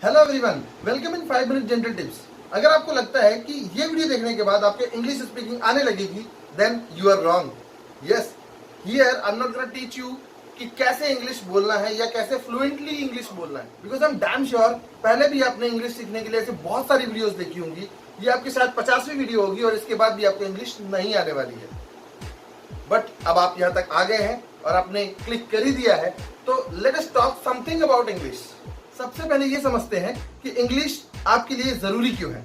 Hello everyone, welcome in 5 minute general tips. अगर आपको लगता है कि ये वीडियो देखने के बाद आपके इंग्लिश स्पीकिंग आने लगेगी, then you are wrong. Yes, here I am not gonna teach you कि कैसे इंग्लिश बोलना है या कैसे फ्लुएंटली इंग्लिश बोलना है, because I am damn sure पहले भी आपने इंग्लिश सीखने के लिए ऐसे बहुत सारी वीडियोस देखी होंगी। ये आपकी शायद 50वीं वीडियो होगी और इसके बाद भी आपको इंग्लिश नहीं आने वाली है। बट अब आप यहाँ तक आ गए हैं और आपने क्लिक कर ही दिया है, तो let us talk something about English. सबसे पहले ये समझते हैं कि इंग्लिश आपके लिए जरूरी क्यों है।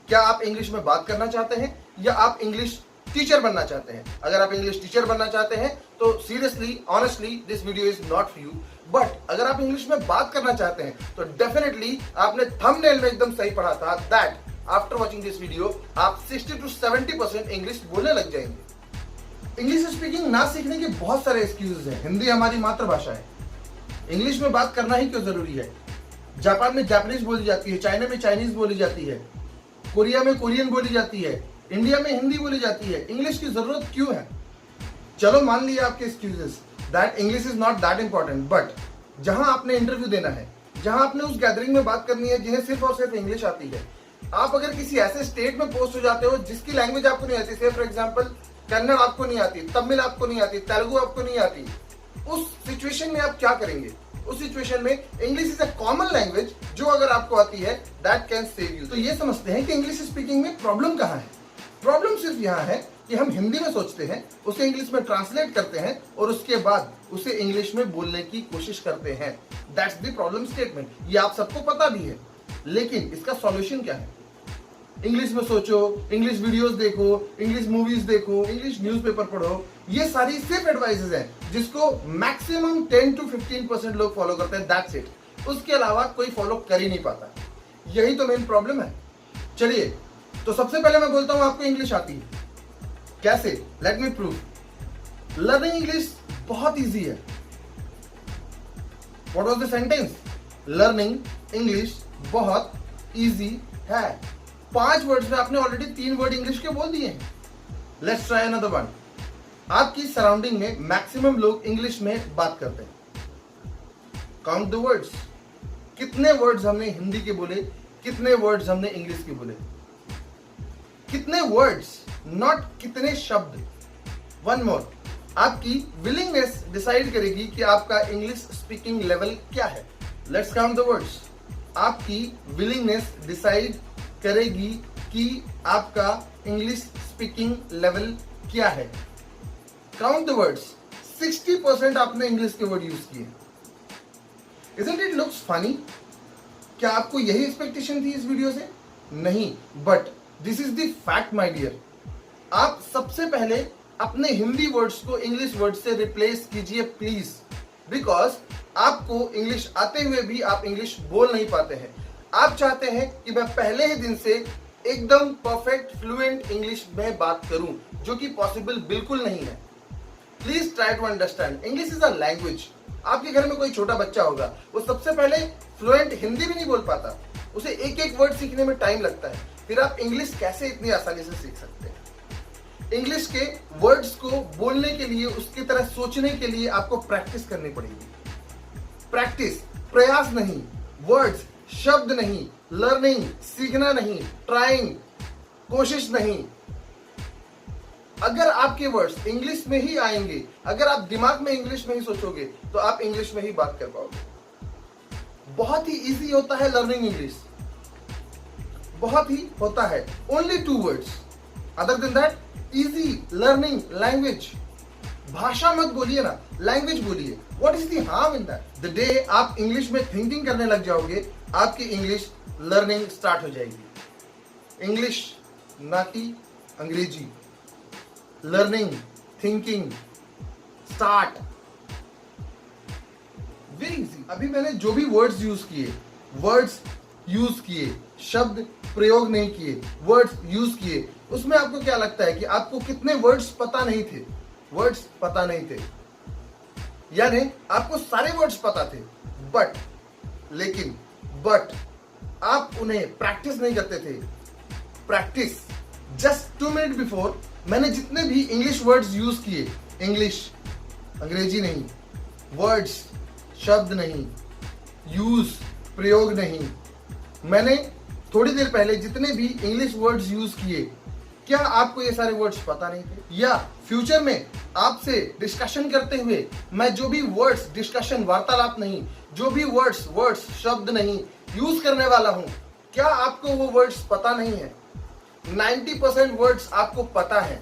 क्या आप इंग्लिश में बात करना चाहते हैं या आप इंग्लिश टीचर बनना चाहते हैं? अगर आप इंग्लिश टीचर बनना चाहते हैं तो seriously honestly this video is not for you. But अगर आप इंग्लिश में बात करना चाहते हैं तो डेफिनेटली आपने थंबनेल में एकदम सही पढ़ा था that after watching this video आप 60 to 70% इंग्लिश बोलने लग जाएंगे। इंग्लिश स्पीकिंग ना सीखने के बहुत सारे एक्सक्यूजेस हैं। हिंदी हमारी मातृभाषा है, इंग्लिश में बात करना ही क्यों जरूरी है? जापान में जापानीज बोली जाती है, चाइना में चाइनीज बोली जाती है, कोरिया में कोरियन बोली जाती है, इंडिया में हिंदी बोली जाती है। इंग्लिश की जरूरत क्यों है? चलो मान लिया आपके excuses that English is not that important, but जहां आपने इंटरव्यू देना है, जहां आपने उस गैदरिंग में बात करनी है जिन्हें सिर्फ और सिर्फ इंग्लिश आती है, आप अगर किसी ऐसे स्टेट में पोस्ट हो जाते हो जिसकी लैंग्वेज आपको नहीं आती, से फॉर एग्जाम्पल कन्नड़ आपको नहीं आती, तमिल आपको नहीं आती, तेलुगु आपको नहीं आती, उस सिचुएशन में आप क्या करेंगे? उस सिचुएशन में English is a common language जो अगर आपको आती है दैट कैन सेव यू। तो ये समझते हैं कि इंग्लिश स्पीकिंग में प्रॉब्लम कहाँ है। प्रॉब्लम सिर्फ यहाँ है कि हम हिंदी में सोचते हैं, उसे इंग्लिश में ट्रांसलेट करते हैं और उसके बाद उसे इंग्लिश में बोलने की कोशिश करते हैं। That's the problem statement. ये आप सबको पता भी है, लेकिन इसका सॉल्यूशन क्या है? इंग्लिश में सोचो, इंग्लिश वीडियोस देखो, इंग्लिश मूवीज देखो, इंग्लिश न्यूज़पेपर पढ़ो। ये सारी सिर्फ एडवाइसेस हैं जिसको मैक्सिमम 10 to 15% लोग फॉलो करते हैं, दैट्स इट। उसके अलावा कोई फॉलो कर ही नहीं पाता। यही तो मेन प्रॉब्लम है। चलिए, तो सबसे पहले मैं बोलता हूं आपको इंग्लिश आती है कैसे? Let me prove. Learning English बहुत इजी है। What was the sentence? Learning English बहुत इजी है। 5 वर्ड्स में आपने ऑलरेडी 3 वर्ड इंग्लिश के बोल दिए हैं। Let's try another one. आपकी सराउंडिंग में मैक्सिमम लोग इंग्लिश में बात करते हैं। Count the words. कितने वर्ड्स हमने हिंदी के बोले, कितने वर्ड्स हमने इंग्लिश के बोले? कितने वर्ड्स, नॉट कितने शब्द। वन मोर, आपकी विलिंगनेस डिसाइड करेगी कि आपका इंग्लिश स्पीकिंग लेवल क्या है। Let's count the words. आपकी विलिंगनेस डिसाइड करेगी कि आपका इंग्लिश स्पीकिंग लेवल क्या है। Count the words. 60% आपने इंग्लिश के वर्ड यूज किए। Isn't it looks funny? क्या आपको यही एक्सपेक्टेशन थी इस वीडियो से? नहीं, but this is the fact my dear. आप सबसे पहले अपने हिंदी वर्ड्स को इंग्लिश वर्ड से रिप्लेस कीजिए प्लीज, बिकॉज आपको इंग्लिश आते हुए भी आप इंग्लिश बोल नहीं पाते हैं। आप चाहते हैं कि मैं पहले ही दिन से एकदम परफेक्ट फ्लुएंट इंग्लिश में बात करूं, जो कि पॉसिबल बिल्कुल नहीं है। Please try to understand, English is a language. आपके घर में कोई छोटा बच्चा होगा, वो सबसे पहले फ्लुएंट हिंदी भी नहीं बोल पाता, उसे एक एक वर्ड सीखने में टाइम लगता है। फिर आप इंग्लिश कैसे इतनी आसानी से सीख सकते हैं? इंग्लिश के वर्ड्स को बोलने के लिए, उसकी तरह सोचने के लिए आपको प्रैक्टिस करनी पड़ेगी। प्रैक्टिस, प्रयास नहीं, वर्ड्स, शब्द नहीं, लर्निंग, सीखना नहीं, ट्राइंग, कोशिश नहीं। अगर आपके वर्ड्स इंग्लिश में ही आएंगे, अगर आप दिमाग में इंग्लिश में ही सोचोगे, तो आप इंग्लिश में ही बात कर पाओगे। बहुत ही इजी होता है लर्निंग इंग्लिश, बहुत ही होता है। Only 2 words, other than that easy learning language. भाषा मत बोलिए ना, लैंग्वेज बोलिए। What is the harm in that? The day आप इंग्लिश में थिंकिंग करने लग जाओगे, आपकी इंग्लिश लर्निंग स्टार्ट हो जाएगी। इंग्लिश ना कि अंग्रेजी। Learning, thinking, start, very easy. अभी मैंने जो भी वर्ड्स यूज किए, शब्द प्रयोग नहीं किए, वर्ड्स यूज किए, उसमें आपको क्या लगता है कि आपको कितने वर्ड्स पता नहीं थे? वर्ड्स पता नहीं थे, यानी आपको सारे वर्ड्स पता थे, बट आप उन्हें प्रैक्टिस नहीं करते थे। प्रैक्टिस। जस्ट 2 मिनट बिफोर मैंने जितने भी इंग्लिश वर्ड्स यूज किए, इंग्लिश, अंग्रेजी नहीं, वर्ड्स, शब्द नहीं, यूज, प्रयोग नहीं, मैंने थोड़ी देर पहले जितने भी इंग्लिश वर्ड्स यूज किए, क्या आपको ये सारे वर्ड्स पता नहीं थे? या फ्यूचर में आपसे डिस्कशन करते हुए मैं जो भी वर्ड्स, डिस्कशन, वार्तालाप नहीं, जो भी वर्ड्स शब्द नहीं यूज करने वाला हूं, क्या आपको वो वर्ड्स पता नहीं है? 90% वर्ड्स आपको पता है,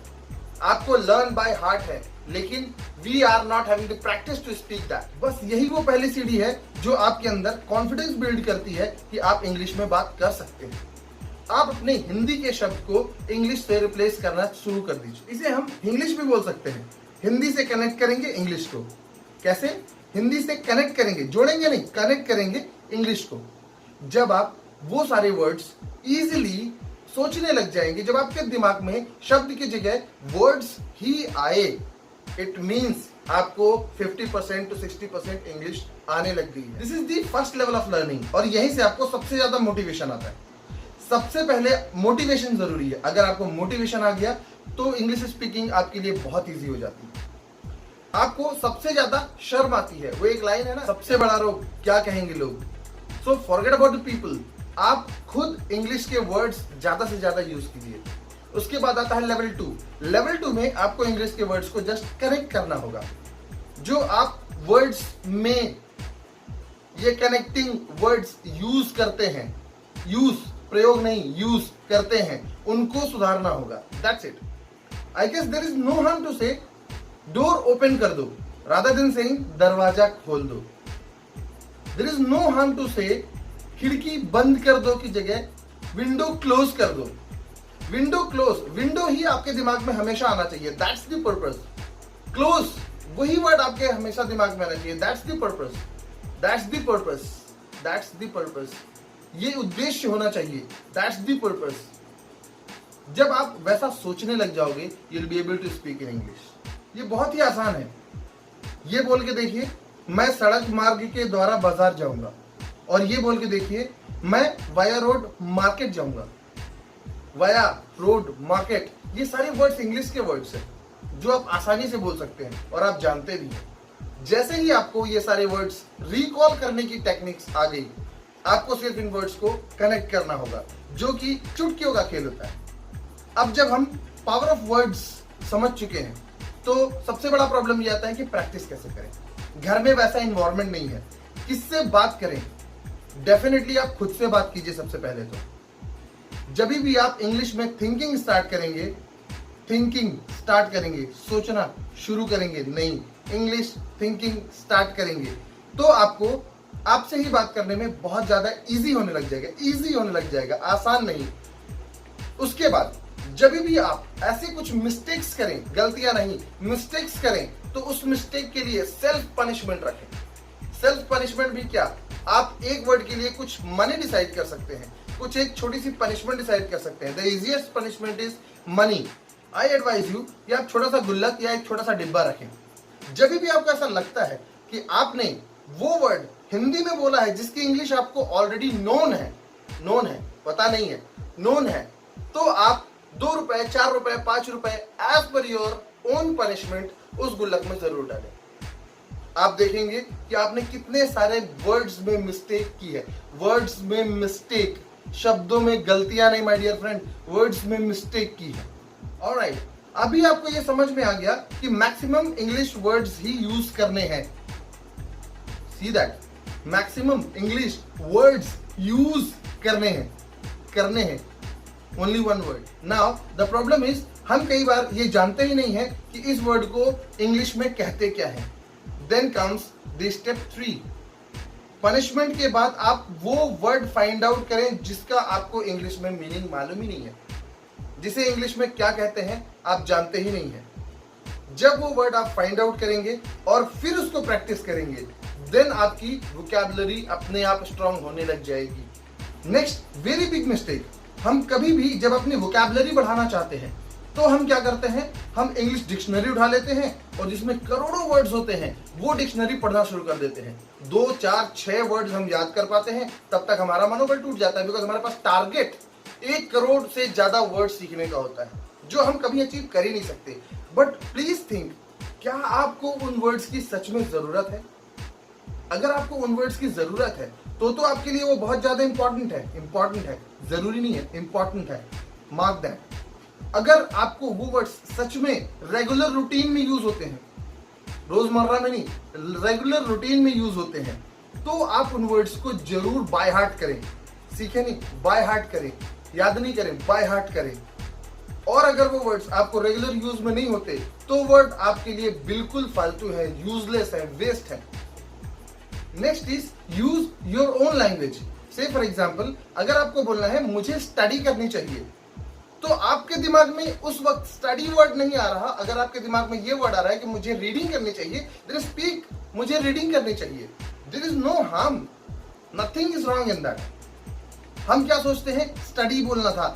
आपको लर्न बाय हार्ट है, लेकिन we are not having the practice to speak that. बस यही वो पहली सीढ़ी है जो आपके अंदर कॉन्फिडेंस बिल्ड करती है कि आप इंग्लिश में बात कर सकते हैं। आप अपने हिंदी के शब्द को इंग्लिश से रिप्लेस करना शुरू कर दीजिए। इसे हम इंग्लिश भी बोल सकते हैं। हिंदी से कनेक्ट करेंगे इंग्लिश को। कैसे? हिंदी से कनेक्ट करेंगे, जोड़ेंगे नहीं, कनेक्ट करेंगे इंग्लिश को। जब आप वो सारे वर्ड्स इजीली सोचने लग जाएंगे, जब आपके दिमाग में शब्द की जगह वर्ड्स ही आए, इट मीन्स आपको 50% to 60% इंग्लिश आने लग गई है। This is the first level of learning और यहीं से आपको सबसे ज्यादा मोटिवेशन आता है। सबसे पहले मोटिवेशन जरूरी है। अगर आपको मोटिवेशन आ गया तो इंग्लिश स्पीकिंग आपके लिए बहुत इजी हो जाती है। आपको सबसे ज्यादा शर्म आती है, वो एक लाइन है ना, सबसे बड़ा रोग क्या कहेंगे लोग। So forget about the people. आप खुद इंग्लिश के वर्ड्स ज्यादा से ज्यादा यूज कीजिए। उसके बाद आता है लेवल 2। लेवल 2 में आपको इंग्लिश के वर्ड्स को जस्ट कनेक्ट करना होगा। जो आप वर्ड्स में ये कनेक्टिंग वर्ड्स यूज करते हैं, प्रयोग नहीं, यूज करते हैं, उनको सुधारना होगा। That's it. I guess there is no harm to say door open कर दो रादर देन सेइंग दरवाजा खोल दो। There is no harm to say खिड़की बंद कर दो की जगह विंडो क्लोज कर दो। विंडो क्लोज, विंडो ही आपके दिमाग में हमेशा आना चाहिए। That's the purpose. क्लोज, वही वर्ड आपके हमेशा दिमाग में आना चाहिए। That's the purpose, that's the purpose, that's the purpose. ये उद्देश्य होना चाहिए। That's the purpose. जब आप वैसा सोचने लग जाओगे, you will be able to speak in English. ये बहुत ही आसान है। ये बोल के देखिए, मैं सड़क मार्ग के द्वारा बाजार जाऊंगा, और ये बोल के देखिए, मैं वाया रोड मार्केट जाऊंगा। वाया रोड मार्केट, ये सारे वर्ड्स इंग्लिश के वर्ड्स हैं जो आप आसानी से बोल सकते हैं और आप जानते भी हैं। जैसे ही आपको ये सारे वर्ड्स रिकॉल करने की टेक्निक्स आ गई, आपको सिर्फ इन वर्ड्स को कनेक्ट करना होगा, जो कि चुटकियों का खेल होता है। अब जब हम पावर ऑफ वर्ड्स समझ चुके हैं, तो सबसे बड़ा प्रॉब्लम ये आता है कि प्रैक्टिस कैसे करें। घर में वैसा इन्वायरमेंट नहीं है, किससे बात करें? डेफिनेटली आप खुद से बात कीजिए। सबसे पहले तो जब भी आप इंग्लिश में थिंकिंग स्टार्ट करेंगे, सोचना शुरू करेंगे, नहीं, इंग्लिश थिंकिंग स्टार्ट करेंगे, तो आपको आपसे ही बात करने में बहुत ज्यादा इजी होने लग जाएगा, आसान नहीं। उसके बाद जब भी आप ऐसे कुछ मिस्टेक्स करें, गलतियां नहीं, मिस्टेक्स करें, तो उस मिस्टेक के लिए सेल्फ पनिशमेंट रखें। सेल्फ पनिशमेंट भी क्या? आप एक वर्ड के लिए कुछ मनी डिसाइड कर सकते हैं, कुछ एक छोटी सी पनिशमेंट डिसाइड कर सकते हैं। The easiest punishment is money. I advise you कि आप छोटा सा गुल्लक या एक छोटा सा डिब्बा रखें। जब भी आपको ऐसा लगता है कि आपने वो वर्ड हिंदी में बोला है जिसकी इंग्लिश आपको ऑलरेडी नोन है, पता नहीं है, नोन है, तो आप 2 रुपए, 4 रुपए, 5 रुपए as per your own punishment उस गुल्लक में जरूर डालें। आप देखेंगे कि आपने कितने सारे वर्ड्स में मिस्टेक की है। वर्ड्स में मिस्टेक, शब्दों में गलतियां नहीं माय डियर फ्रेंड, वर्ड्स में मिस्टेक की है। ऑलराइट, अभी आपको ये समझ में आ गया कि मैक्सिमम इंग्लिश वर्ड्स ही यूज करने हैं। See that, maximum English words use करने हैं, only one word. Now the problem is, हम कई बार ये जानते ही नहीं है कि इस वर्ड को इंग्लिश में कहते क्या है। Then comes the step 3। Punishment के बाद आप वो वर्ड फाइंड आउट करें जिसका आपको इंग्लिश में मीनिंग मालूम ही नहीं है, जिसे इंग्लिश में क्या कहते हैं आप जानते ही नहीं है। जब वो वर्ड आप फाइंड आउट करेंगे और फिर उसको प्रैक्टिस करेंगे, देन आपकी वोकैबुलरी अपने आप स्ट्रांग होने लग जाएगी। नेक्स्ट वेरी बिग मिस्टेक, हम कभी भी जब अपनी वोकैबुलरी बढ़ाना चाहते हैं तो हम क्या करते हैं, हम इंग्लिश डिक्शनरी उठा लेते हैं और जिसमें करोड़ों वर्ड्स होते हैं वो डिक्शनरी पढ़ना शुरू कर देते हैं। 2, 4, 6 वर्ड्स हम याद कर पाते हैं, तब तक हमारा मनोबल टूट जाता है, बिकॉज हमारे पास टारगेट 1 करोड़ से ज्यादा वर्ड सीखने का होता है, जो हम कभी अचीव कर ही नहीं सकते। बट प्लीज थिंक, क्या आपको उन वर्ड्स की सच में जरूरत है? अगर आपको उन वर्ड्स की जरूरत है तो आपके लिए वो बहुत ज्यादा इंपॉर्टेंट है, जरूरी नहीं है, इंपॉर्टेंट है, मार्क दैट। अगर आपको वो वर्ड्स सच में रेगुलर रूटीन में यूज होते हैं, रोजमर्रा में नहीं, रेगुलर रूटीन में यूज होते हैं, तो आप उन वर्ड्स को जरूर बाय हार्ट करें। सीखे नहीं, बाय हार्ट करें, याद नहीं करें, बाय हार्ट करें। और अगर वो वर्ड्स आपको रेगुलर यूज में नहीं होते तो वर्ड आपके लिए बिल्कुल फालतू है, यूजलेस है, वेस्ट है। Next is use your own language. से फॉर एग्जाम्पल, अगर आपको बोलना है मुझे स्टडी करनी चाहिए, तो आपके दिमाग में उस वक्त स्टडी वर्ड नहीं आ रहा। अगर आपके दिमाग में ये वर्ड आ रहा है कि मुझे रीडिंग करनी चाहिए, देन स्पीक, मुझे रीडिंग करनी चाहिए। There is no harm, nothing is wrong in that. हम क्या सोचते हैं, स्टडी बोलना था,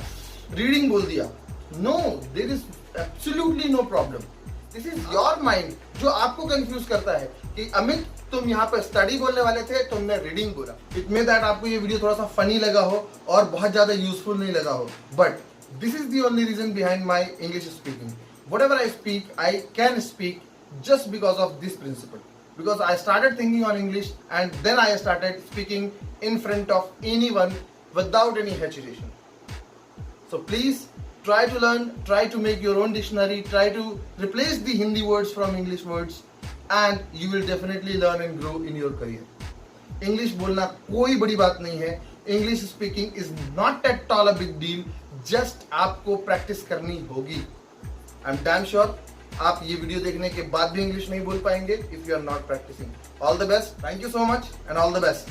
रीडिंग बोल दिया। No, there is absolutely no problem. This is your mind जो आपको कंफ्यूज करता है कि अमित तुम यहाँ पर स्टडी बोलने वाले थे, तुमने रीडिंग बोला। इट मे दैट आपको ये वीडियो थोड़ा सा फनी लगा हो और बहुत ज्यादा यूजफुल नहीं लगा हो, but this is the only reason behind my English speaking. Whatever I speak, I can speak just because of this principle. Because I started thinking on English and then I started speaking in front of anyone without any hesitation. So please try to learn, try to make your own dictionary, try to replace the Hindi words from English words, and you will definitely learn and grow in your career. English बोलना कोई बड़ी बात नहीं है. English speaking is not at all a big deal. Just आपको practice करनी होगी. I am damn sure आप ये वीडियो देखने के बाद भी इंग्लिश नहीं बोल पाएंगे if you are not practicing. All the best, thank you so much and all the best.